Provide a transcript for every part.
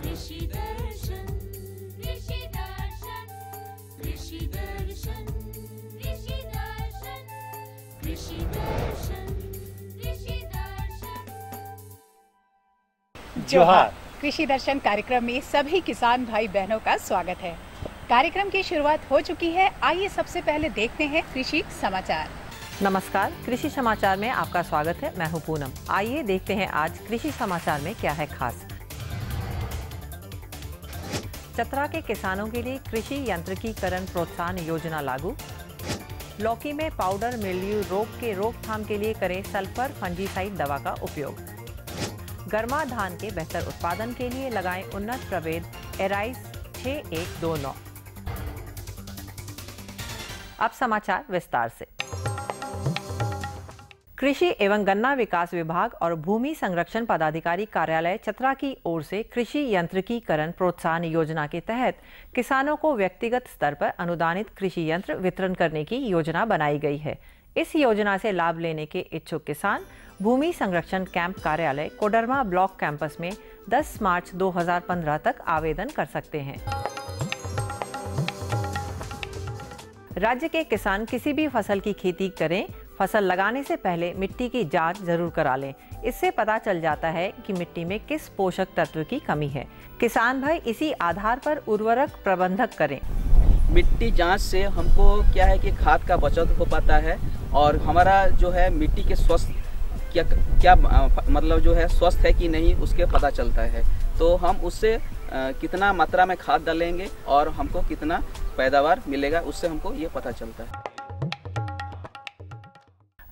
कृषि दर्शन कृषि दर्शन कृषि दर्शन कृषि दर्शन कृषि दर्शन कृषि दर्शन। जोहार। कृषि दर्शन कार्यक्रम में सभी किसान भाई बहनों का स्वागत है। कार्यक्रम की शुरुआत हो चुकी है। आइए सबसे पहले देखते हैं कृषि समाचार। नमस्कार, कृषि समाचार में आपका स्वागत है। मैं हूं पूनम। आइए देखते हैं आज कृषि समाचार में क्या है खास। चतरा के किसानों के लिए कृषि यांत्रिकीकरण प्रोत्साहन योजना लागू। लौकी में पाउडर मिल्ड्यू रोग के रोकथाम के लिए करें सल्फर फंजीसाइड दवा का उपयोग। गर्मा धान के बेहतर उत्पादन के लिए लगाएं उन्नत प्रभेद एराइस 6129। अब समाचार विस्तार से। कृषि एवं गन्ना विकास विभाग और भूमि संरक्षण पदाधिकारी कार्यालय चतरा की ओर से कृषि यंत्रिकीकरण प्रोत्साहन योजना के तहत किसानों को व्यक्तिगत स्तर पर अनुदानित कृषि यंत्र वितरण करने की योजना बनाई गई है। इस योजना से लाभ लेने के इच्छुक किसान भूमि संरक्षण कैंप कार्यालय कोडरमा ब्लॉक कैंपस में 10 मार्च 2015 तक आवेदन कर सकते हैं। राज्य के किसान किसी भी फसल की खेती करें, फसल लगाने से पहले मिट्टी की जांच जरूर करा लें। इससे पता चल जाता है कि मिट्टी में किस पोषक तत्व की कमी है। किसान भाई इसी आधार पर उर्वरक प्रबंधक करें। मिट्टी जांच से हमको क्या है कि खाद का बचत हो पाता है और हमारा जो है मिट्टी के स्वस्थ क्या मतलब जो है स्वस्थ है कि नहीं उसके पता चलता है। तो हम उससे कितना मात्रा में खाद डालेंगे और हमको कितना पैदावार मिलेगा उससे हमको ये पता चलता है।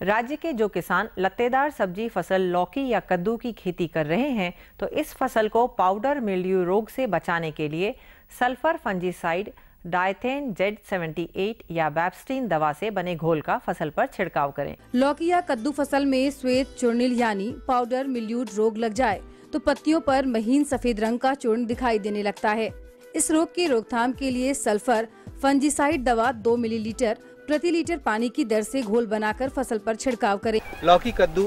राज्य के जो किसान लत्तेदार सब्जी फसल लौकी या कद्दू की खेती कर रहे हैं तो इस फसल को पाउडर मिल्ड्यू रोग से बचाने के लिए सल्फर फंजीसाइड डायथेन Z78 या बैप्स्टीन दवा से बने घोल का फसल पर छिड़काव करें। लौकी या कद्दू फसल में श्वेत चूर्णिल यानी पाउडर मिल्ड्यू रोग लग जाए तो पत्तियों पर महीन सफेद रंग का चूर्ण दिखाई देने लगता है। इस रोग की रोकथाम के लिए सल्फर फंजीसाइड दवा 2 मिलीलीटर प्रति लीटर पानी की दर से घोल बनाकर फसल पर छिड़काव करें। लौकी कद्दू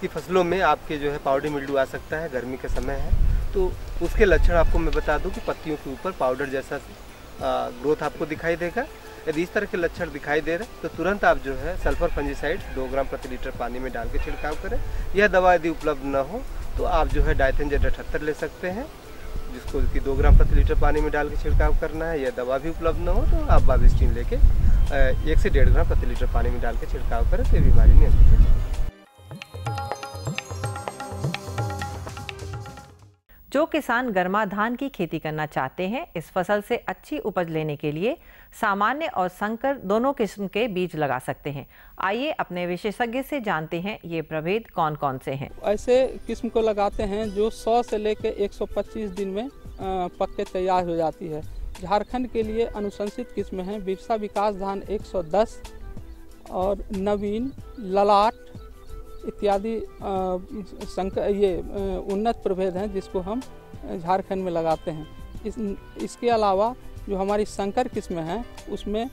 की फसलों में आपके जो है पाउडर मिल्ड्यू आ सकता है। गर्मी का समय है तो उसके लक्षण आपको मैं बता दूं कि पत्तियों के ऊपर पाउडर जैसा ग्रोथ आपको दिखाई देगा। यदि इस तरह के लक्षण दिखाई दे रहे तो तुरंत आप जो है सल्फर फंजीसाइड 2 ग्राम प्रति लीटर पानी में डाल के छिड़काव करें। यह दवा यदि उपलब्ध न हो तो आप जो है डायथेन Z78 ले सकते हैं जिसको कि 2 ग्राम प्रति लीटर पानी में डाल के छिड़काव करना है। यह दवा भी उपलब्ध न हो तो आप बैप्स्टीन लेके 1 से 1.5 ग्राम प्रति लीटर पानी में डाल के छिड़काव करें तो ये बीमारी नियंत्रित हो जाएगी। जो किसान गर्मा धान की खेती करना चाहते हैं इस फसल से अच्छी उपज लेने के लिए सामान्य और संकर दोनों किस्म के बीज लगा सकते हैं। आइए अपने विशेषज्ञ से जानते हैं ये प्रभेद कौन कौन से हैं। ऐसे किस्म को लगाते हैं जो 100 से लेकर 125 दिन में पक के तैयार हो जाती है। झारखंड के लिए अनुशंसित किस्म हैं बिरसा विकास धान 110 और नवीन ललाट इत्यादि ये उन्नत प्रभेद हैं जिसको हम झारखंड में लगाते हैं। इसके अलावा जो हमारी संकर किस्म हैं उसमें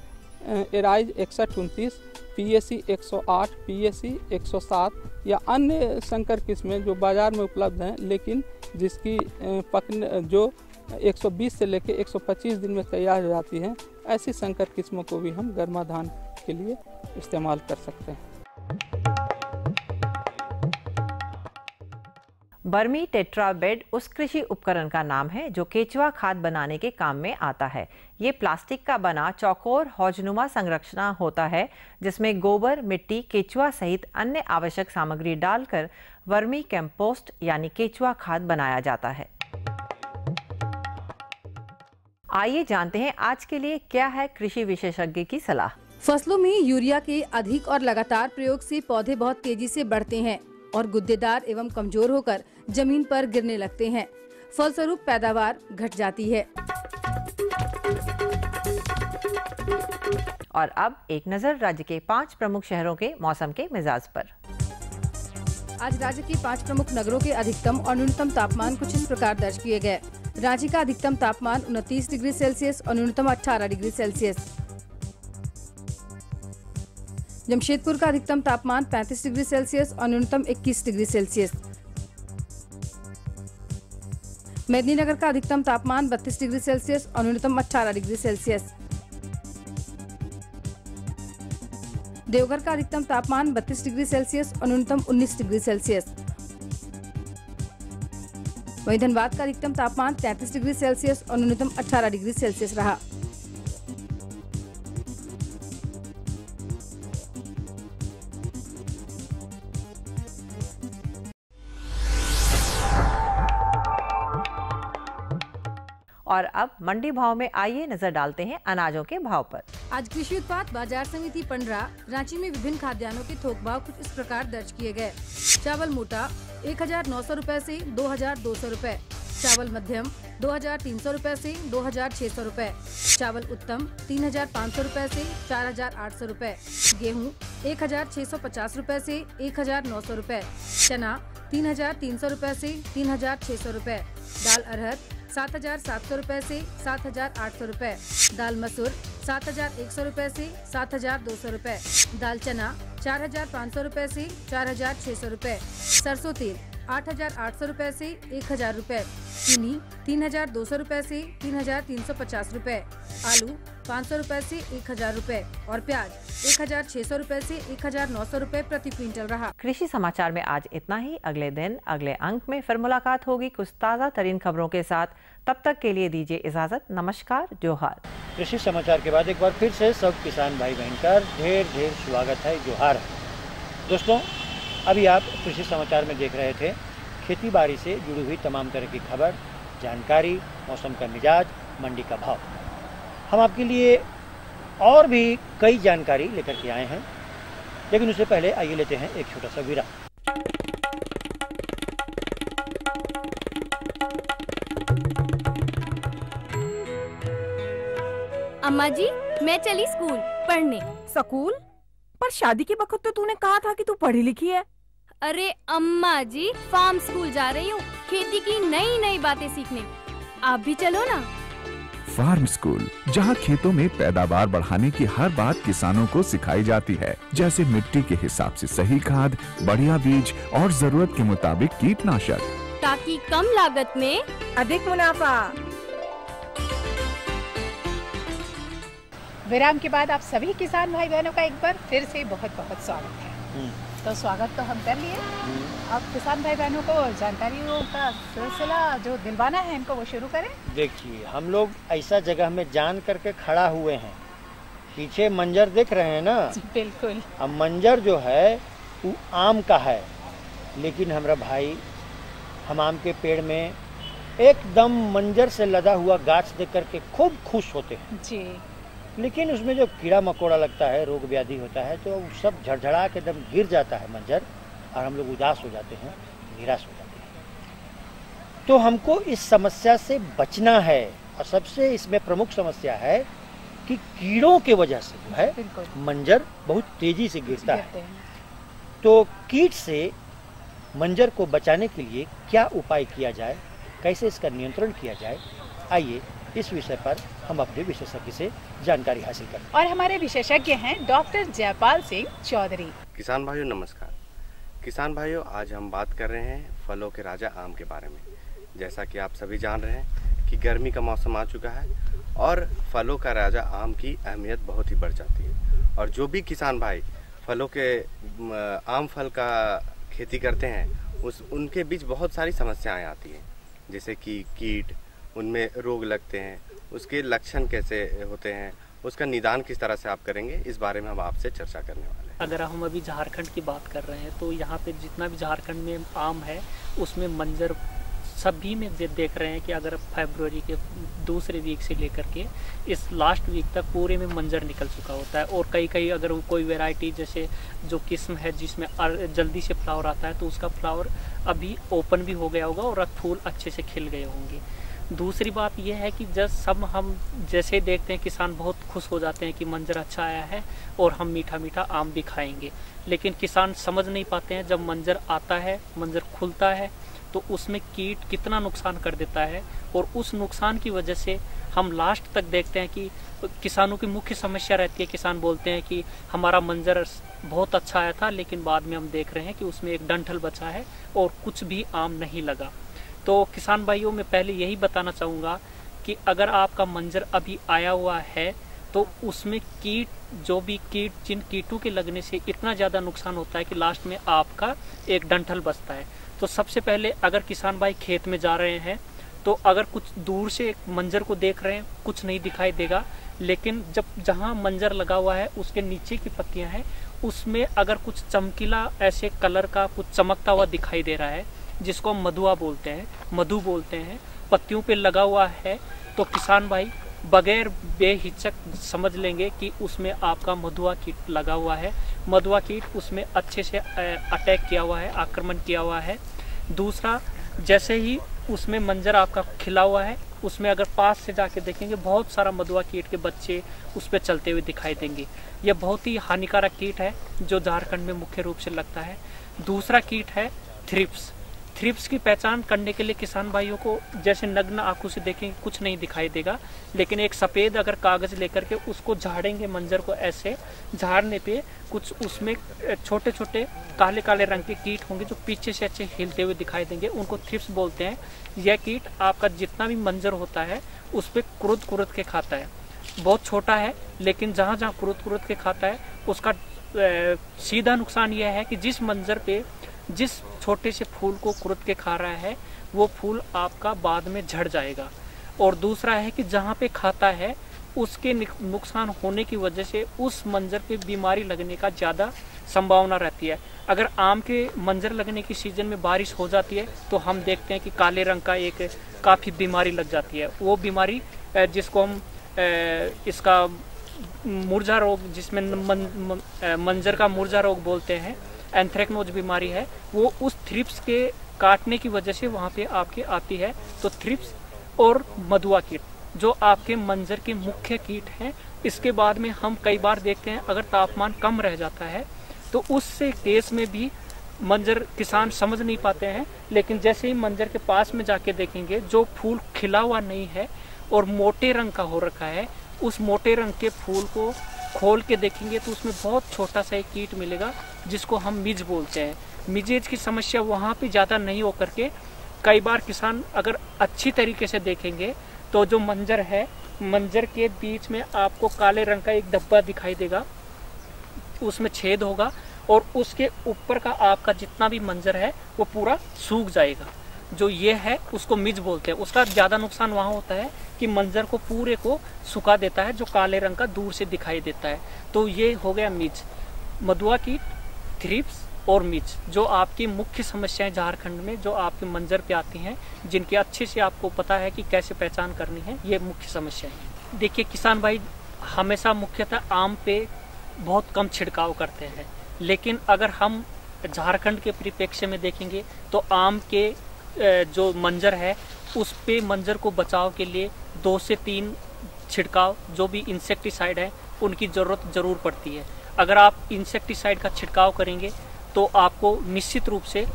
एराइज 6129, PAC 108, PAC 107 या अन्य संकर किस्में जो बाज़ार में उपलब्ध हैं लेकिन जिसकी पकने जो 120 से लेकर 125 दिन में तैयार हो जाती हैं, ऐसी संकर किस्मों को भी हम गर्मा धान के लिए इस्तेमाल कर सकते हैं। बर्मी टेट्राबेड उस कृषि उपकरण का नाम है जो केचुआ खाद बनाने के काम में आता है। ये प्लास्टिक का बना चौकोर हौजनुमा संरचना होता है जिसमें गोबर, मिट्टी, केचुआ सहित अन्य आवश्यक सामग्री डालकर वर्मी कंपोस्ट यानी केचुआ खाद बनाया जाता है। आइए जानते हैं आज के लिए क्या है कृषि विशेषज्ञ की सलाह। फसलों में यूरिया के अधिक और लगातार प्रयोग से पौधे बहुत तेजी से बढ़ते हैं और गुद्देदार एवं कमजोर होकर जमीन पर गिरने लगते हैं। फलस्वरूप पैदावार घट जाती है। और अब एक नजर राज्य के 5 प्रमुख शहरों के मौसम के मिजाज पर। आज राज्य के 5 प्रमुख नगरों के अधिकतम और न्यूनतम तापमान कुछ इस प्रकार दर्ज किए गए। रांची का अधिकतम तापमान 29 डिग्री सेल्सियस और न्यूनतम 18 डिग्री सेल्सियस। जमशेदपुर का अधिकतम तापमान 35 डिग्री सेल्सियस और न्यूनतम 21 डिग्री सेल्सियस। मेदिनीनगर का अधिकतम तापमान 32 डिग्री सेल्सियस और न्यूनतम 18 डिग्री सेल्सियस। देवघर का अधिकतम तापमान 32 डिग्री सेल्सियस और न्यूनतम 19 डिग्री सेल्सियस। वहीं धनबाद का अधिकतम तापमान 33 डिग्री सेल्सियस और न्यूनतम 18 डिग्री सेल्सियस रहा। और अब मंडी भाव में आइए नजर डालते हैं अनाजों के भाव पर। आज कृषि उत्पाद बाजार समिति पंडरा रांची में विभिन्न खाद्यान्नों के थोक भाव कुछ इस प्रकार दर्ज किए गए। चावल मोटा 1900 रुपए से 2200 रुपए, चावल मध्यम 2300 रुपए से 2600 रुपए, चावल उत्तम 3500 रुपए से 4800 रुपए, गेहूं 1650 रुपए से 1900 रुपए, चना 3300 रुपए से 3600 रुपए, दाल अरहर 7700 रुपए से 7800 रुपए, दाल मसूर 7100 रुपए से 7200 रुपए, दाल चना 4500 रुपए से 4600 रुपए, सरसों तेल 8800 रुपए से 1000 रुपए, चीनी 3200 रुपए से 3350 रुपए, आलू 500 रुपए से 1000 रुपए और प्याज 1600 रुपए से 1900 रुपए प्रति क्विंटल रहा। कृषि समाचार में आज इतना ही। अगले दिन अगले अंक में फिर मुलाकात होगी कुछ ताज़ा तरीन खबरों के साथ। तब तक के लिए दीजिए इजाजत। नमस्कार, जोहार। कृषि समाचार के बाद एक बार फिर से सब किसान भाई बहन का ढेर ढेर स्वागत है, जोहार है। दोस्तों, अभी आप कृषि समाचार में देख रहे थे खेती बाड़ी से जुड़ी हुई तमाम तरह की खबर, जानकारी, मौसम का मिजाज, मंडी का भाव। हम आपके लिए और भी कई जानकारी लेकर के आए हैं, लेकिन उससे पहले आइए लेते हैं एक छोटा सा विराम। अम्मा जी, मैं चली स्कूल पढ़ने। स्कूल? पर शादी के वक्त तो तूने कहा था कि तू पढ़ी लिखी है। अरे अम्मा जी, फार्म स्कूल जा रही हूँ खेती की नई नई बातें सीखने। आप भी चलो ना। फार्म स्कूल, जहां खेतों में पैदावार बढ़ाने की हर बात किसानों को सिखाई जाती है, जैसे मिट्टी के हिसाब से सही खाद, बढ़िया बीज और जरूरत के मुताबिक कीटनाशक, ताकि कम लागत में अधिक मुनाफा। विराम के बाद आप सभी किसान भाई बहनों का एक बार फिर से बहुत बहुत स्वागत है। तो स्वागत तो हम कर लिए, अब किसान भाई बहनों को जानकारियों का सिलसिला जो दिलवाना है इनको वो शुरू करें। देखिए, हम लोग ऐसा जगह में जान करके खड़ा हुए हैं, पीछे मंजर देख रहे हैं ना। बिल्कुल। अब मंजर जो है वो आम का है, लेकिन हमारा भाई, हम आम के पेड़ में एकदम मंजर से लदा हुआ गाछ देख करके खूब खुश होते हैं जी। लेकिन उसमें जो कीड़ा मकोड़ा लगता है, रोग व्याधि होता है, तो सब झड़झड़ा के एकदम गिर जाता है मंजर, और हम लोग उदास हो जाते हैं, निराश हो जाते हैं। तो हमको इस समस्या से बचना है, और सबसे इसमें प्रमुख समस्या है कि कीड़ों के वजह से जो है मंजर बहुत तेजी से गिरता है। तो कीट से मंजर को बचाने के लिए क्या उपाय किया जाए, कैसे इसका नियंत्रण किया जाए, आइए इस विषय पर हम अपने विशेषज्ञ से जानकारी हासिल करें। और हमारे विशेषज्ञ हैं डॉक्टर जयपाल सिंह चौधरी। किसान भाइयों नमस्कार। किसान भाइयों, आज हम बात कर रहे हैं फलों के राजा आम के बारे में। जैसा कि आप सभी जान रहे हैं कि गर्मी का मौसम आ चुका है और फलों का राजा आम की अहमियत बहुत ही बढ़ जाती है। और जो भी किसान भाई फलों के आम फल का खेती करते हैं, उनके बीच बहुत सारी समस्याएं आती हैं, जैसे कि कीट, उनमें रोग लगते हैं, उसके लक्षण कैसे होते हैं, उसका निदान किस तरह से आप करेंगे, इस बारे में हम आपसे चर्चा करने वाले हैं। अगर हम अभी झारखंड की बात कर रहे हैं तो यहाँ पे जितना भी झारखंड में आम है उसमें मंजर सभी में देख रहे हैं कि अगर फरवरी के दूसरे वीक से लेकर के इस लास्ट वीक तक पूरे में मंजर निकल चुका होता है। और कई अगर कोई वैरायटी जैसे जो किस्म है जिसमें जल्दी से फ्लावर आता है तो उसका फ्लावर अभी ओपन भी हो गया होगा और फूल अच्छे से खिल गए होंगे। दूसरी बात यह है कि जब हम जैसे देखते हैं किसान बहुत खुश हो जाते हैं कि मंजर अच्छा आया है और हम मीठा मीठा आम भी खाएंगे, लेकिन किसान समझ नहीं पाते हैं जब मंजर आता है, मंजर खुलता है तो उसमें कीट कितना नुकसान कर देता है। और उस नुकसान की वजह से हम लास्ट तक देखते हैं कि किसानों की मुख्य समस्या रहती है, किसान बोलते हैं कि हमारा मंजर बहुत अच्छा आया था लेकिन बाद में हम देख रहे हैं कि उसमें एक डंठल बचा है और कुछ भी आम नहीं लगा। तो किसान भाइयों मैं पहले यही बताना चाहूँगा कि अगर आपका मंजर अभी आया हुआ है तो उसमें कीट, जो भी कीट, जिन कीटों के लगने से इतना ज़्यादा नुकसान होता है कि लास्ट में आपका एक डंठल बचता है। तो सबसे पहले अगर किसान भाई खेत में जा रहे हैं तो अगर कुछ दूर से मंजर को देख रहे हैं, कुछ नहीं दिखाई देगा, लेकिन जब जहाँ मंजर लगा हुआ है उसके नीचे की पत्तियां हैं, उसमें अगर कुछ चमकीला ऐसे कलर का कुछ चमकता हुआ दिखाई दे रहा है, जिसको हम मधुआ बोलते हैं, मधु बोलते हैं, पत्तियों पे लगा हुआ है, तो किसान भाई बगैर बेहिचक समझ लेंगे कि उसमें आपका मधुआ कीट लगा हुआ है। मधुआ कीट उसमें अच्छे से अटैक किया हुआ है, आक्रमण किया हुआ है। दूसरा, जैसे ही उसमें मंजर आपका खिला हुआ है, उसमें अगर पास से जाके देखेंगे बहुत सारा मधुआ कीट के बच्चे उस पर चलते हुए दिखाई देंगे। यह बहुत ही हानिकारक कीट है जो झारखंड में मुख्य रूप से लगता है। दूसरा कीट है थ्रिप्स। थ्रिप्स की पहचान करने के लिए किसान भाइयों को जैसे नग्न आंखों से देखेंगे कुछ नहीं दिखाई देगा, लेकिन एक सफ़ेद अगर कागज़ लेकर के उसको झाड़ेंगे, मंजर को ऐसे झाड़ने पे कुछ उसमें छोटे छोटे काले काले रंग के कीट होंगे जो पीछे से अच्छे हिलते हुए दिखाई देंगे, उनको थ्रिप्स बोलते हैं। यह कीट आपका जितना भी मंजर होता है उस पर कुरुद कुरुद के खाता है। बहुत छोटा है, लेकिन जहाँ जहाँ कुरुद कुरुद के खाता है उसका सीधा नुकसान यह है कि जिस मंजर पे जिस छोटे से फूल को कुरुद के खा रहा है वो फूल आपका बाद में झड़ जाएगा। और दूसरा है कि जहाँ पे खाता है उसके नुकसान होने की वजह से उस मंजर पे बीमारी लगने का ज़्यादा संभावना रहती है। अगर आम के मंजर लगने की सीजन में बारिश हो जाती है तो हम देखते हैं कि काले रंग का एक काफ़ी बीमारी लग जाती है। वो बीमारी जिसको हम इसका मुरझा रोग, जिसमें मंजर का मुरझा रोग बोलते हैं, एंथ्रेक्नोज बीमारी है, वो उस थ्रिप्स के काटने की वजह से वहाँ पे आपके आती है। तो थ्रिप्स और मधुआ कीट जो आपके मंजर के मुख्य कीट हैं। इसके बाद में हम कई बार देखते हैं अगर तापमान कम रह जाता है तो उससे केस में भी मंजर किसान समझ नहीं पाते हैं, लेकिन जैसे ही मंजर के पास में जाके देखेंगे जो फूल खिला हुआ नहीं है और मोटे रंग का हो रखा है, उस मोटे रंग के फूल को खोल के देखेंगे तो उसमें बहुत छोटा सा एक कीट मिलेगा जिसको हम मिज बोलते हैं। मिजेज की समस्या वहाँ पे ज़्यादा नहीं हो करके कई बार किसान अगर अच्छी तरीके से देखेंगे तो जो मंजर है, मंजर के बीच में आपको काले रंग का एक धब्बा दिखाई देगा, उसमें छेद होगा और उसके ऊपर का आपका जितना भी मंजर है वो पूरा सूख जाएगा। जो ये है उसको मिज बोलते हैं। उसका ज़्यादा नुकसान वहाँ होता है कि मंजर को पूरे को सुखा देता है, जो काले रंग का दूर से दिखाई देता है। तो ये हो गया मिज, मधुआ कीट, थ्रिप्स और मिज, जो आपकी मुख्य समस्याएं झारखंड में जो आपके मंजर पे आती हैं, जिनके अच्छे से आपको पता है कि कैसे पहचान करनी है, ये मुख्य समस्याएं हैं। देखिए किसान भाई हमेशा मुख्यतः आम पे बहुत कम छिड़काव करते हैं, लेकिन अगर हम झारखंड के परिप्रेक्ष्य में देखेंगे तो आम के जो मंजर है उस पे मंजर को बचाव के लिए 2 से 3 छिड़काव जो भी इंसेक्टिसाइड है उनकी ज़रूरत ज़रूर पड़ती है। अगर आप इंसेक्टिसाइड का छिड़काव करेंगे तो आपको निश्चित रूप से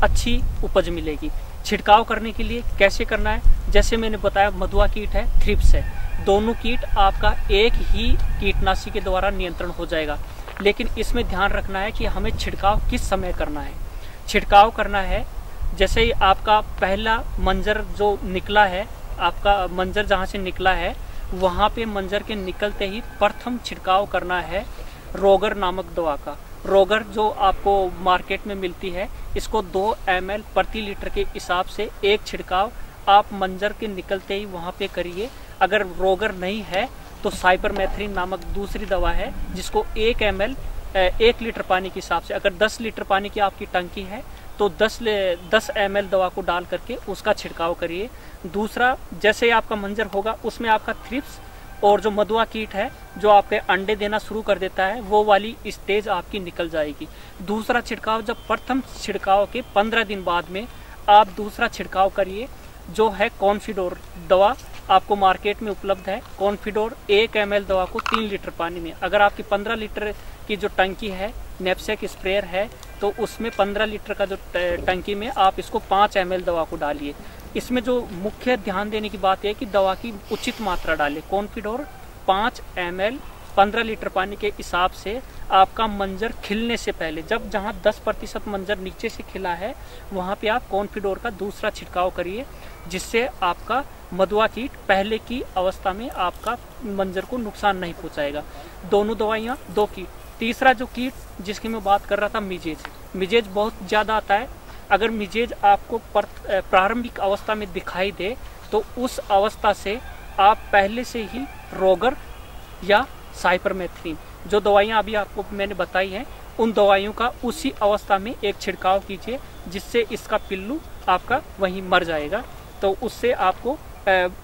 अच्छी उपज मिलेगी। छिड़काव करने के लिए कैसे करना है, जैसे मैंने बताया मधुआ कीट है, थ्रिप्स है, दोनों कीट आपका एक ही कीटनाशी के द्वारा नियंत्रण हो जाएगा। लेकिन इसमें ध्यान रखना है कि हमें छिड़काव किस समय करना है। छिड़काव करना है जैसे ही आपका पहला मंजर जो निकला है, आपका मंजर जहाँ से निकला है वहाँ पे मंजर के निकलते ही प्रथम छिड़काव करना है रोगर नामक दवा का। रोगर जो आपको मार्केट में मिलती है, इसको 2 ml प्रति लीटर के हिसाब से एक छिड़काव आप मंजर के निकलते ही वहाँ पे करिए। अगर रोगर नहीं है तो साइपरमेथ्रिन नामक दूसरी दवा है जिसको 1 ml 1 लीटर पानी के हिसाब से, अगर 10 लीटर पानी की आपकी टंकी है तो 10 ml दवा को डाल करके उसका छिड़काव करिए। दूसरा, जैसे आपका मंजर होगा उसमें आपका थ्रिप्स और जो मधुआ कीट है जो आपके अंडे देना शुरू कर देता है, वो वाली स्टेज आपकी निकल जाएगी। दूसरा छिड़काव, जब प्रथम छिड़काव के 15 दिन बाद में आप दूसरा छिड़काव करिए, जो है कॉन्फिडोर दवा आपको मार्केट में उपलब्ध है। कॉन्फिडोर 1 ml दवा को 3 लीटर पानी में, अगर आपकी 15 लीटर की जो टंकी है, नेपसेक स्प्रेयर है, तो उसमें 15 लीटर का जो टंकी में आप इसको 5 ml दवा को डालिए। इसमें जो मुख्य ध्यान देने की बात है कि दवा की उचित मात्रा डालें। कॉन्फिडोर 5 ml 15 लीटर पानी के हिसाब से आपका मंजर खिलने से पहले, जब जहाँ 10% मंजर नीचे से खिला है वहाँ पे आप कॉन्फिडोर का दूसरा छिड़काव करिए, जिससे आपका मधुआ कीट पहले की अवस्था में आपका मंजर को नुकसान नहीं पहुँचाएगा। दोनों दवाइयाँ, 2 कीट। तीसरा जो कीट जिसकी मैं बात कर रहा था, मिजेज बहुत ज़्यादा आता है। अगर मिजेज आपको प्रारंभिक अवस्था में दिखाई दे तो उस अवस्था से आप पहले से ही रोगर या साइपरमेथ्रिन, जो दवाइयाँ अभी आपको मैंने बताई हैं, उन दवाइयों का उसी अवस्था में एक छिड़काव कीजिए, जिससे इसका पिल्लू आपका वहीं मर जाएगा। तो उससे आपको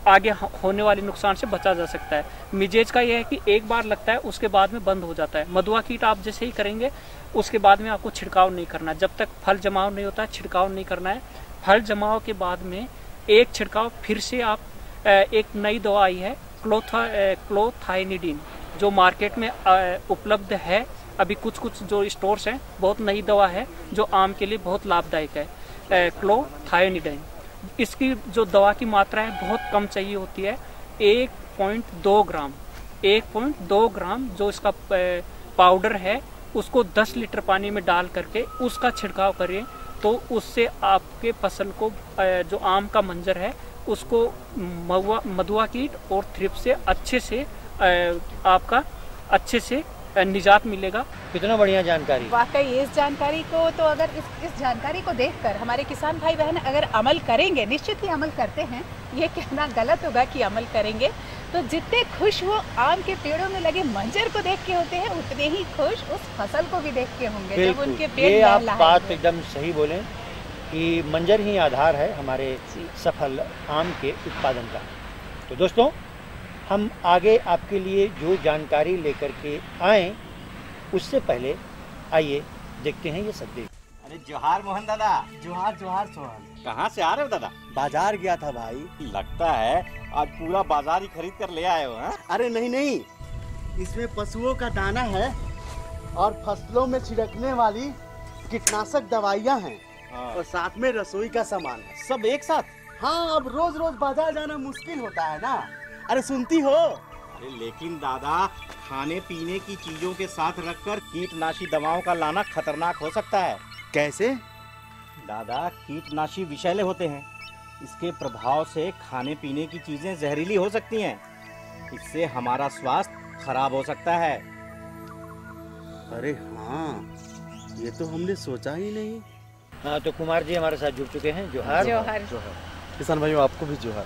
आगे होने वाले नुकसान से बचा जा सकता है। मिजेज का यह है कि एक बार लगता है, उसके बाद में बंद हो जाता है। मधुआ कीट आप जैसे ही करेंगे उसके बाद में आपको छिड़काव नहीं करना, जब तक फल जमाव नहीं होता है छिड़काव नहीं करना है। फल जमाव के बाद में एक छिड़काव फिर से आप, एक नई दवा आई है क्लोथाइनिडीन, जो मार्केट में उपलब्ध है अभी, कुछ जो स्टोर्स हैं, बहुत नई दवा है जो आम के लिए बहुत लाभदायक है, क्लोथाइनिडीन। इसकी जो दवा की मात्रा है बहुत कम चाहिए होती है, 1.2 ग्राम जो इसका पाउडर है उसको 10 लीटर पानी में डाल करके उसका छिड़काव करें, तो उससे आपके फसल को, जो आम का मंजर है उसको मधुआ कीट और थ्रिप्स से अच्छे से आपका अच्छे से निजात मिलेगा। कितना बढ़िया जानकारी। वाकई इस जानकारी को तो अगर इस जानकारी को देखकर हमारे किसान भाई बहन अगर अमल करेंगे, निश्चित ही अमल करते हैं, ये कहना गलत होगा कि अमल करेंगे, तो जितने खुश वो आम के पेड़ों में लगे मंजर को देख के होते हैं, उतने ही खुश उस फसल को भी देख के होंगे जब उनके पेड़ ये आप बात एकदम सही बोले कि मंजर ही आधार है हमारे सफल आम के उत्पादन का। तो दोस्तों, हम आगे आपके लिए जो जानकारी लेकर के आए उससे पहले आइए देखते हैं ये संदेश। अरे जोहार मोहन दादा। जोहार जोहार सोहन। कहाँ से आ रहे हो दादा? बाजार गया था भाई। लगता है आज पूरा बाजार ही खरीद कर ले आए हो। हाँ? अरे नहीं, इसमें पशुओं का दाना है और फसलों में छिड़कने वाली कीटनाशक दवाइयाँ हैं और साथ में रसोई का सामान है, सब एक साथ। हाँ, अब रोज रोज बाजार जाना मुश्किल होता है ना। अरे सुनती हो? अरे लेकिन दादा, खाने पीने की चीजों के साथ रखकर कीटनाशी दवाओं का लाना खतरनाक हो सकता है। कैसे? दादा, कीटनाशी विषैले होते हैं, इसके प्रभाव से खाने पीने की चीजें जहरीली हो सकती हैं, इससे हमारा स्वास्थ्य खराब हो सकता है। अरे हाँ, ये तो हमने सोचा ही नहीं। हाँ, तो कुमार जी हमारे साथ जुड़ चुके हैं। जोहार। किसान भाइयों, आपको भी जोहार।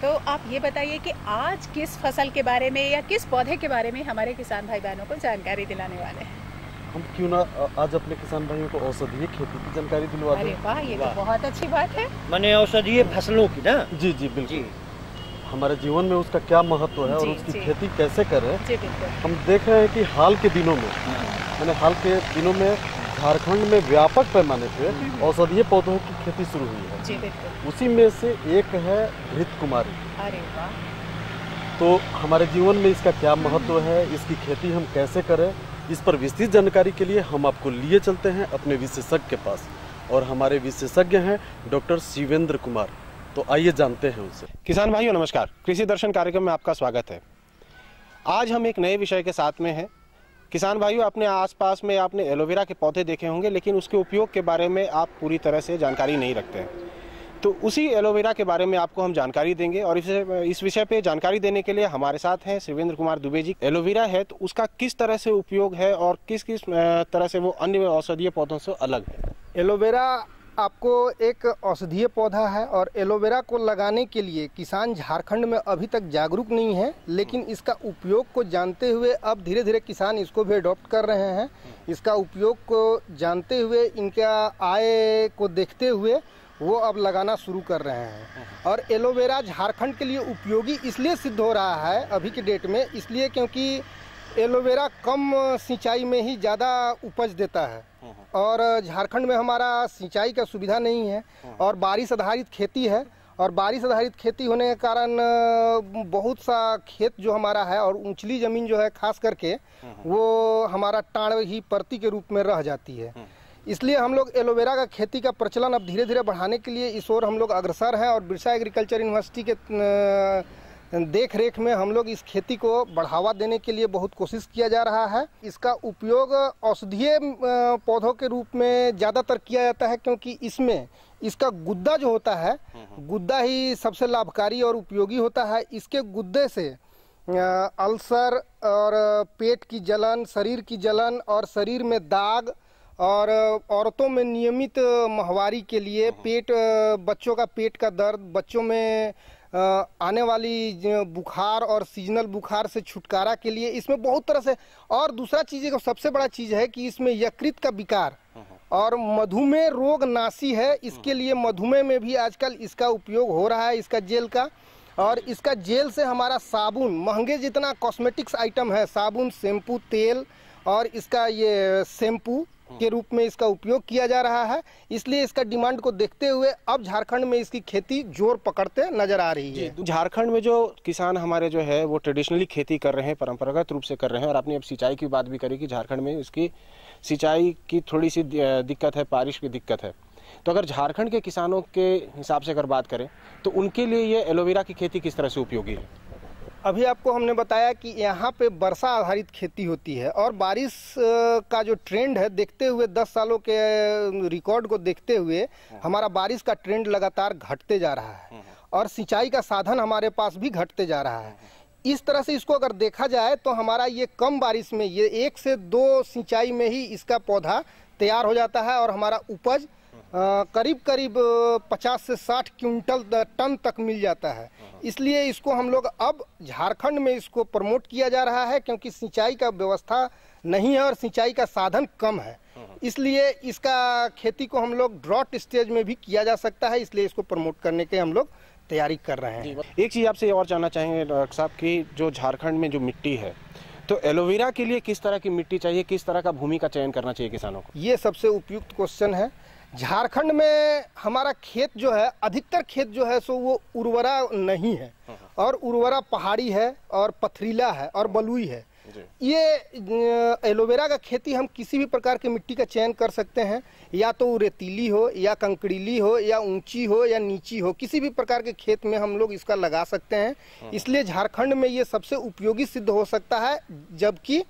तो आप ये बताइए कि आज किस फसल के बारे में या किस पौधे के बारे में हमारे किसान भाई बहनों को जानकारी दिलाने वाले हैं? हम क्यों ना आज अपने किसान भाइयों को औषधीय खेती की जानकारी दिलवा दें। अरे वाह, ये तो बहुत अच्छी बात है। माने औषधीय फसलों की ना? जी बिल्कुल। हमारे जीवन में उसका क्या महत्व है और उसकी खेती कैसे करें। हम देख रहे हैं कि हाल के दिनों में झारखंड में व्यापक पैमाने पे औषधीय पौधों की खेती शुरू हुई है। जी बिल्कुल। उसी में से एक है घृत कुमारी। अरे वाह। तो हमारे जीवन में इसका क्या महत्व है, इसकी खेती हम कैसे करें, इस पर विस्तृत जानकारी के लिए हम आपको लिए चलते हैं अपने विशेषज्ञ के पास, और हमारे विशेषज्ञ हैं डॉक्टर शिवेंद्र कुमार। तो आइए जानते हैं उनसे। किसान भाइयों नमस्कार, कृषि दर्शन कार्यक्रम में आपका स्वागत है। आज हम एक नए विषय के साथ में हैं। किसान भाइयों, अपने आसपास में आपने एलोवेरा के पौधे देखे होंगे, लेकिन उसके उपयोग के बारे में आप पूरी तरह से जानकारी नहीं रखते हैं। तो उसी एलोवेरा के बारे में आपको हम जानकारी देंगे, और इस विषय पे जानकारी देने के लिए हमारे साथ हैं शिवेंद्र कुमार दुबे जी। एलोवेरा है तो उसका किस तरह से उपयोग है और किस किस तरह से वो अन्य औषधीय पौधों से अलग है? एलोवेरा आपको एक औषधीय पौधा है, और एलोवेरा को लगाने के लिए किसान झारखंड में अभी तक जागरूक नहीं है, लेकिन इसका उपयोग को जानते हुए अब धीरे धीरे किसान इसको भी अडॉप्ट कर रहे हैं। इसका उपयोग को जानते हुए, इनका आय को देखते हुए वो अब लगाना शुरू कर रहे हैं। और एलोवेरा झारखंड के लिए उपयोगी इसलिए सिद्ध हो रहा है अभी के डेट में, इसलिए क्योंकि एलोवेरा कम सिंचाई में ही ज़्यादा उपज देता है, और झारखंड में हमारा सिंचाई का सुविधा नहीं है और बारिश आधारित खेती है, और बारिश आधारित खेती होने के कारण बहुत सा खेत जो हमारा है और ऊंचली ज़मीन जो है खास करके वो हमारा टाण ही परती के रूप में रह जाती है। इसलिए हम लोग एलोवेरा का खेती का प्रचलन अब धीरे धीरे बढ़ाने के लिए इस ओर हम लोग अग्रसर हैं, और बिरसा एग्रीकल्चर यूनिवर्सिटी के देख रेख में हम लोग इस खेती को बढ़ावा देने के लिए बहुत कोशिश किया जा रहा है। इसका उपयोग औषधीय पौधों के रूप में ज़्यादातर किया जाता है, क्योंकि इसमें इसका गुद्दा जो होता है, गुद्दा ही सबसे लाभकारी और उपयोगी होता है। इसके गुद्दे से अल्सर और पेट की जलन, शरीर की जलन और शरीर में दाग, और औरतों में नियमित माहवारी के लिए बच्चों का पेट का दर्द, बच्चों में आने वाली बुखार और सीजनल बुखार से छुटकारा के लिए इसमें बहुत तरह से। और दूसरा चीज़ का सबसे बड़ा चीज़ है कि इसमें यकृत का विकार और मधुमेह रोग नाशी है। इसके लिए मधुमेह में भी आजकल इसका उपयोग हो रहा है, इसका जेल का। और इसका जेल से हमारा साबुन, महंगे जितना कॉस्मेटिक्स आइटम है, साबुन, शैम्पू, तेल और इसका ये शैम्पू के रूप में इसका उपयोग किया जा रहा है। इसलिए इसका डिमांड को देखते हुए अब झारखंड में इसकी खेती जोर पकड़ते नजर आ रही है। झारखंड में जो किसान हमारे जो है वो ट्रेडिशनली खेती कर रहे हैं, परंपरागत रूप से कर रहे हैं। और आपने अब सिंचाई की बात भी करी कि झारखंड में इसकी सिंचाई की थोड़ी सी दिक्कत है, बारिश की दिक्कत है। तो अगर झारखंड के किसानों के हिसाब से अगर बात करें तो उनके लिए ये एलोवेरा की खेती किस तरह से उपयोगी है? अभी आपको हमने बताया कि यहाँ पे वर्षा आधारित खेती होती है और बारिश का जो ट्रेंड है, देखते हुए 10 सालों के रिकॉर्ड को देखते हुए हमारा बारिश का ट्रेंड लगातार घटते जा रहा है और सिंचाई का साधन हमारे पास भी घटते जा रहा है। इस तरह से इसको अगर देखा जाए तो हमारा ये कम बारिश में ये 1 से 2 सिंचाई में ही इसका पौधा तैयार हो जाता है और हमारा उपज करीब 50 से 60 क्विंटल टन तक मिल जाता है। इसलिए इसको हम लोग अब झारखंड में इसको प्रमोट किया जा रहा है, क्योंकि सिंचाई का व्यवस्था नहीं है और सिंचाई का साधन कम है। इसलिए इसका खेती को हम लोग ड्रॉट स्टेज में भी किया जा सकता है, इसलिए इसको प्रमोट करने के हम लोग तैयारी कर रहे हैं। एक चीज़ आपसे और जानना चाहेंगे डॉक्टर साहब कि जो झारखंड में जो मिट्टी है, तो एलोवेरा के लिए किस तरह की मिट्टी चाहिए, किस तरह का भूमि का चयन करना चाहिए किसानों को? ये सबसे उपयुक्त क्वेश्चन है। झारखंड में हमारा खेत जो है, अधिकतर खेत जो है सो वो उर्वरा नहीं है और उर्वरा पहाड़ी है और पथरीला है और बलुई है। ये एलोवेरा का खेती हम किसी भी प्रकार की मिट्टी का चयन कर सकते हैं, या तो रेतीली हो या कंकड़ीली हो या ऊंची हो या नीची हो, किसी भी प्रकार के खेत में हम लोग इसका लगा सकते हैं। इसलिए झारखंड में ये सबसे उपयोगी सिद्ध हो सकता है, जबकि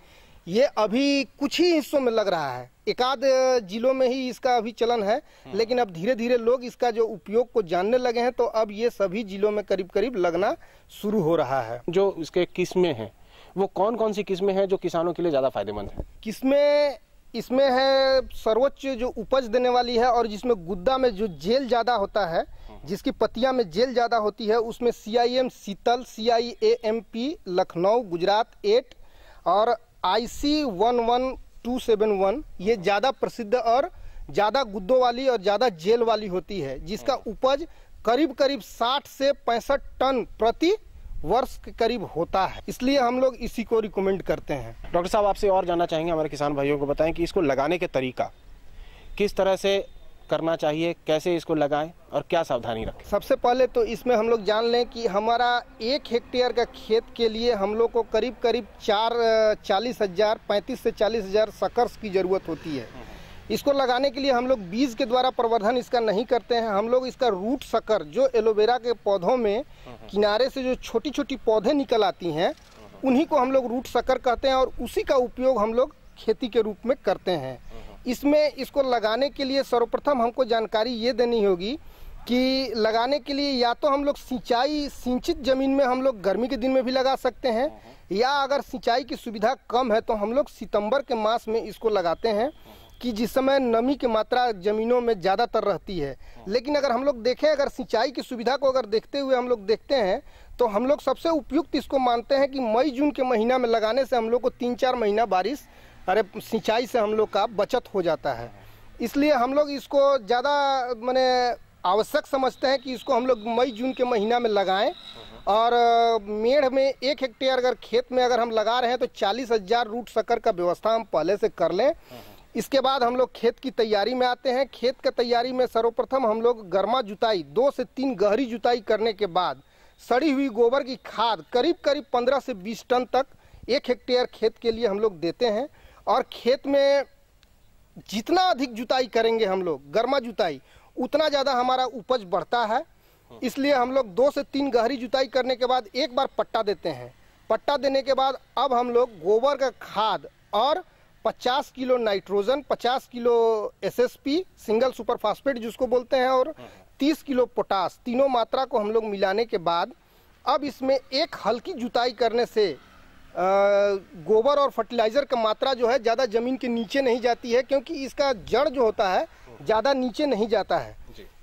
ये अभी कुछ ही हिस्सों में लग रहा है, एकाध जिलों में ही इसका अभी चलन है, लेकिन अब धीरे धीरे लोग इसका जो उपयोग को जानने लगे हैं, तो अब ये सभी जिलों में करीब करीब लगना शुरू हो रहा है। जो इसके किस्में हैं वो कौन कौन सी किस्में हैं जो किसानों के लिए ज़्यादा फायदेमंद है? किस्में इसमें है सर्वोच्च जो उपज देने वाली है और जिसमें गुद्दा में जो जेल ज़्यादा होता है, जिसकी पत्तियां में जेल ज़्यादा होती है, उसमें CIM शीतल, CIAMP लखनऊ गुजरात 8 और IC 11271 ये ज़्यादा प्रसिद्ध और ज़्यादा गुद्दों वाली और ज़्यादा जेल वाली होती है, जिसका उपज करीब करीब 60 से 65 टन प्रति वर्ष के करीब होता है। इसलिए हम लोग इसी को रिकमेंड करते हैं। डॉक्टर साहब आपसे और जानना चाहेंगे, हमारे किसान भाइयों को बताएं कि इसको लगाने के तरीका किस तरह से करना चाहिए, कैसे इसको लगाएं और क्या सावधानी रखें? सबसे पहले तो इसमें हम लोग जान लें कि हमारा 1 हेक्टेयर का खेत के लिए हम लोग को करीब करीब 35 से 40 हजार सकर्स की ज़रूरत होती है। इसको लगाने के लिए हम लोग बीज के द्वारा प्रवर्धन इसका नहीं करते हैं, हम लोग इसका रूट सकर, जो एलोवेरा के पौधों में किनारे से जो छोटी छोटी पौधे निकल आती हैं, उन्हीं को हम लोग रूट सकर कहते हैं और उसी का उपयोग हम लोग खेती के रूप में करते हैं। इसमें इसको लगाने के लिए सर्वप्रथम हमको जानकारी ये देनी होगी कि लगाने के लिए या तो हम लोग सिंचित जमीन में हम लोग गर्मी के दिन में भी लगा सकते हैं, या अगर सिंचाई की सुविधा कम है तो हम लोग सितंबर के मास में इसको लगाते हैं, कि जिस समय नमी की मात्रा जमीनों में ज़्यादातर रहती है। लेकिन अगर हम लोग देखें, अगर सिंचाई की सुविधा को अगर देखते हुए हम लोग देखते हैं, तो हम लोग सबसे उपयुक्त इसको मानते हैं कि मई जून के महीना में लगाने से हम लोग को 3-4 महीना सिंचाई से हम लोग का बचत हो जाता है। इसलिए हम लोग इसको ज़्यादा माने आवश्यक समझते हैं कि इसको हम लोग मई जून के महीना में लगाएं। और मेढ़ में 1 हेक्टेयर अगर खेत में अगर हम लगा रहे हैं तो 40,000 रूट सकर का व्यवस्था हम पहले से कर लें। इसके बाद हम लोग खेत की तैयारी में आते हैं। खेत की तैयारी में सर्वप्रथम हम लोग गर्मा जुताई, 2 से 3 गहरी जुताई करने के बाद सड़ी हुई गोबर की खाद करीब करीब 15 से 20 टन तक 1 हेक्टेयर खेत के लिए हम लोग देते हैं। और खेत में जितना अधिक जुताई करेंगे हम लोग गर्मा जुताई, उतना ज़्यादा हमारा उपज बढ़ता है। इसलिए हम लोग 2 से 3 गहरी जुताई करने के बाद एक बार पट्टा देते हैं। पट्टा देने के बाद अब हम लोग गोबर का खाद और 50 kilo nitrogen, 50 kilo SSP single super phosphate जिसको बोलते हैं, और 30 किलो पोटास, तीनों मात्रा को हम लोग मिलाने के बाद अब इसमें एक हल्की जुताई करने से गोबर और फर्टिलाइजर का मात्रा जो है ज़्यादा ज़मीन के नीचे नहीं जाती है, क्योंकि इसका जड़ जो होता है ज़्यादा नीचे नहीं जाता है।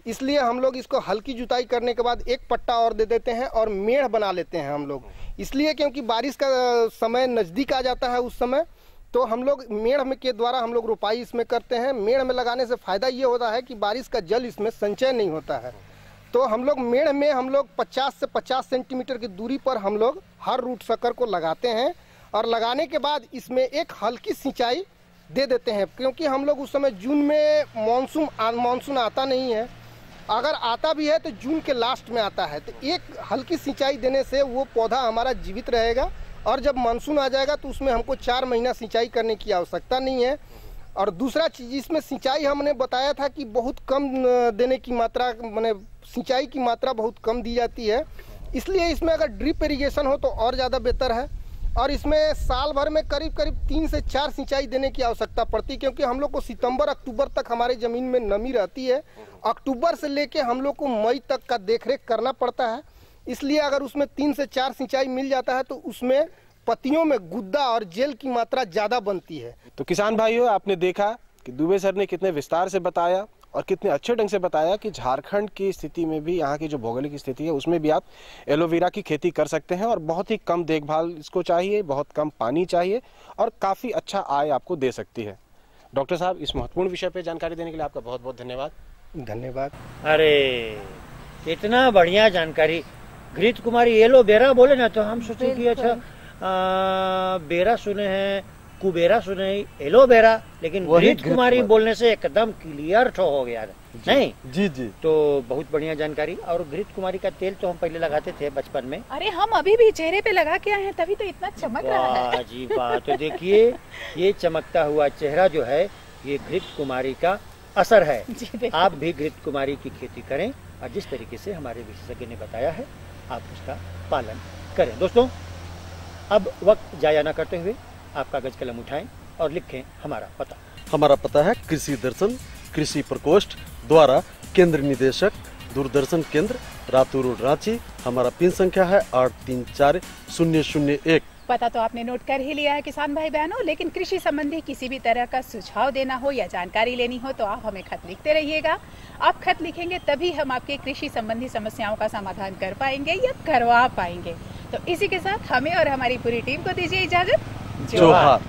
इसलिए हम लोग इसको हल्की जुताई करने के बाद एक पट्टा और दे देते हैं और मेड़ बना लेते हैं हम लोग। इसलिए क्योंकि बारिश का समय नज़दीक आ जाता है उस समय, तो हम लोग मेड़ में के द्वारा हम लोग रोपाई इसमें करते हैं। मेड़ में लगाने से फ़ायदा ये होता है कि बारिश का जल इसमें संचय नहीं होता है। तो हम लोग मेड़ में हम लोग 50 से 50 सेंटीमीटर की दूरी पर हम लोग हर रूट शक्कर को लगाते हैं, और लगाने के बाद इसमें एक हल्की सिंचाई दे देते हैं, क्योंकि हम लोग उस समय जून में मानसून आता नहीं है, अगर आता भी है तो जून के लास्ट में आता है। तो एक हल्की सिंचाई देने से वो पौधा हमारा जीवित रहेगा, और जब मानसून आ जाएगा तो उसमें हमको 4 महीना सिंचाई करने की आवश्यकता नहीं है। और दूसरा चीज़, इसमें सिंचाई हमने बताया था कि बहुत कम देने की मात्रा, माने सिंचाई की मात्रा बहुत कम दी जाती है, इसलिए इसमें अगर ड्रिप इरिगेशन हो तो और ज़्यादा बेहतर है। और इसमें साल भर में करीब 3 से 4 सिंचाई देने की आवश्यकता पड़ती है, क्योंकि हम लोग को सितंबर अक्टूबर तक हमारे ज़मीन में नमी रहती है। अक्टूबर से लेके हम लोग को मई तक का देखरेख करना पड़ता है, इसलिए अगर उसमें 3 से 4 सिंचाई मिल जाता है तो उसमें पत्तियों में गुद्दा और जेल की मात्रा ज़्यादा बनती है। तो किसान भाइयों, आपने देखा कि दुबे सर ने कितने विस्तार से बताया और कितने अच्छे ढंग से बताया कि झारखंड की स्थिति में भी, यहाँ की जो भौगोलिक स्थिति है उसमें भी आप एलोवेरा की खेती कर सकते हैं, और बहुत ही कम देखभाल इसको चाहिए, बहुत कम पानी चाहिए, और काफ़ी अच्छा आय आपको दे सकती है। डॉक्टर साहब, इस महत्वपूर्ण विषय पर जानकारी देने के लिए आपका बहुत बहुत धन्यवाद। धन्यवाद। अरे इतना बढ़िया जानकारी। घृत कुमारी एलोवेरा बोले ना तो हम सोचे कि अच्छा बेरा सुने हैं, कुबेरा सुने, एलोवेरा, लेकिन घृत कुमारी बोलने से एकदम क्लियर हो गया नहीं? जी जी। तो बहुत बढ़िया जानकारी। और घृत कुमारी का तेल तो हम पहले लगाते थे बचपन में। अरे हम अभी भी चेहरे पे लगा के आए हैं, तभी तो इतना चमक रहा है। जी बात। तो देखिए ये चमकता हुआ चेहरा जो है ये घृत कुमारी का असर है। आप भी घृत कुमारी की खेती करें, और जिस तरीके से हमारे विशेषज्ञ ने बताया है आप उसका पालन करें। दोस्तों, अब वक्त जाया न करते हुए आप कागज कलम उठाएं और लिखें हमारा पता। हमारा पता है कृषि दर्शन, कृषि प्रकोष्ठ द्वारा केंद्र निदेशक, दूरदर्शन केंद्र, रातू रोड, रांची। हमारा पिन संख्या है 834001। पता तो आपने नोट कर ही लिया है किसान भाई बहनों, लेकिन कृषि संबंधी किसी भी तरह का सुझाव देना हो या जानकारी लेनी हो तो आप हमें खत लिखते रहिएगा। आप खत लिखेंगे तभी हम आपके कृषि संबंधी समस्याओं का समाधान कर पाएंगे या करवा पाएंगे। तो इसी के साथ हमें और हमारी पूरी टीम को दीजिए इजाजत। जोहार।